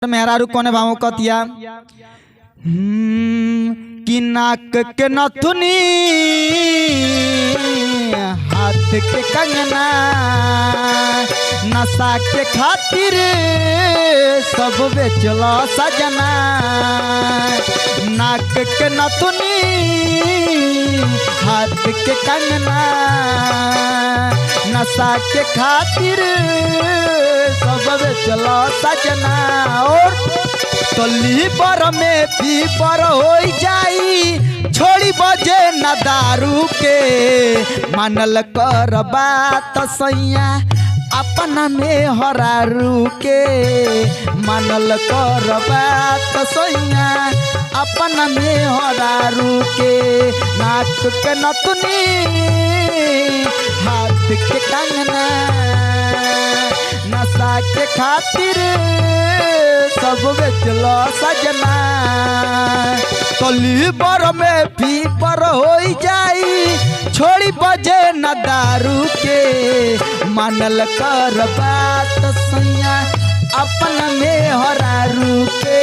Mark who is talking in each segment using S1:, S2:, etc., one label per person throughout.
S1: मेहरारू कोने भाव कतिया कि नाक के नथुनी हाथ के कंगना नशा के खातिर सब बेचलो सजना। नाक के नथुनी हाथ के कंगना नशा के खातिर सब बेचलो सजना। और तली पर में पीपर हो जाई छोड़ी बजे न दारू के मानल कर बात सैया अपना में हरारू के। मानल कर बात सैया अपना में हरारू के। नाक के नथुनी हाथ के कंगना नशा के खातिर सब बेचलो सजना। तली पर में पीपर हो जाई छोड़ी बजे न दारू के मानल कर बात सैया अपन में हरारू के।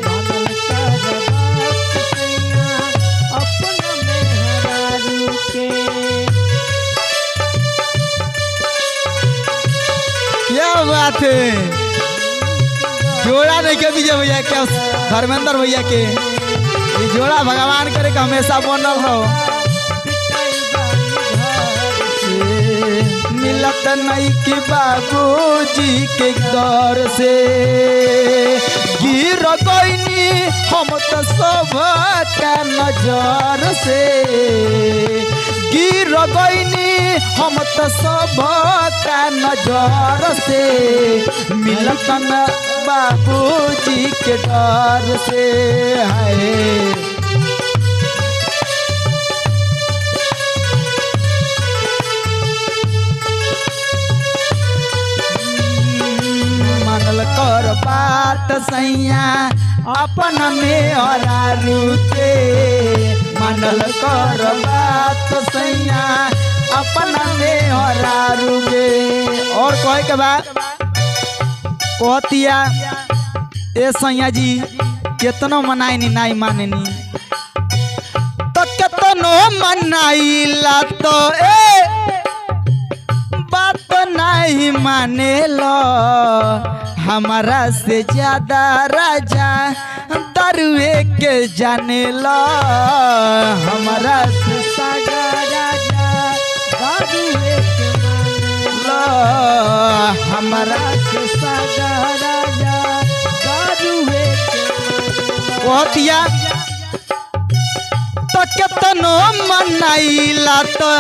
S1: मानल कर बात सैया अपन में हरारू के। क्या बात है, जोड़ा नहीं के विजय भैया के धर्मेंद्र भैया के ये जोड़ा भगवान करे का हमेशा बनल रहो। मिलत नहीं कि बाबूजी के दर से गिर गईनी हम तो सब का नजर से। गिर गईनी हम तो सब का नजर से। मिलत न बाबूजी के डर से है। मानल कर बात सैया अपन में हरारू के। मानल कर बात सैया अपन में हरारू के। और कहे के बाद कहतिया ए सैया जी केतनो मनाई नहीं मानेनी तो केतनो मनाइला तो ए बात नहीं माने लो। हमारा से ज्यादा राजा दरुए के जाने लो। हमारा से सागा राजा दरुए के माने लो। हमारा से सागा राजा दरुए के कहतिया तो केतनो मनाइला तो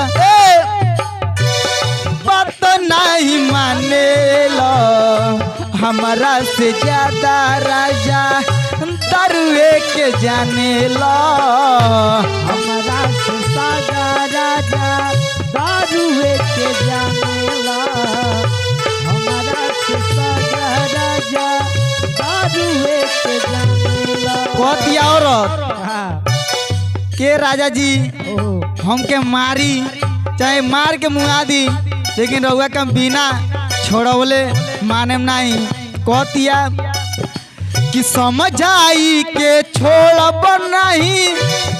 S1: बात नहीं माने लो। हमारा से ज्यादा राजा दरुए के जाने लो। हमारा से सागा राजा दरुए के जाने लो। हमारा से सागा राजा दरुए के जाने लो। कहतिया औरत के राजा जी हमके मारी चाहे मार के मुआ दी लेकिन रउआ के बिना छोड़वले मानेम नहीं। कहतिया कि समझाई के छोड़ब नहीं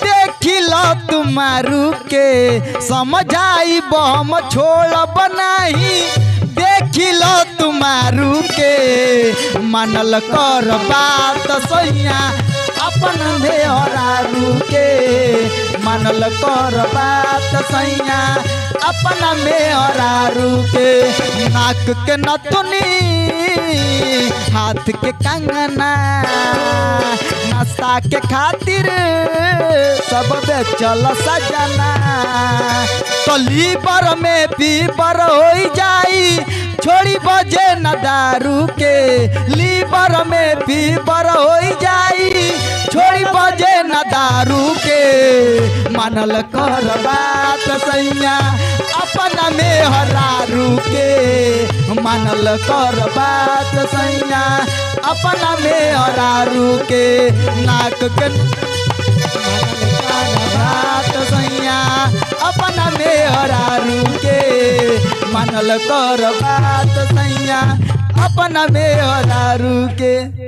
S1: देखिलो तुम्हारू के। समझाई बम छोड़ब नहीं देखिलो तुम्हारू के। मानल कर बात सैया अपन में हरारू के। मानल कर बात सैया अपना में हरारू के। नाक के नथुनी हाथ के कंगना नशा के खातिर सब बेचल सजना। तली पर में पीपर हो जाई छोड़ी बजे न दारू के। लीवर में पीपर हो जाई छोड़ी बजे न दारू के। मानल कर बात सैया अपना में हरारू के। मानल कर बात सैया अपना में हरारू के। नाक के बात सैया अपना में हरारू के। मानल कर बात सैया अपना में दारू के।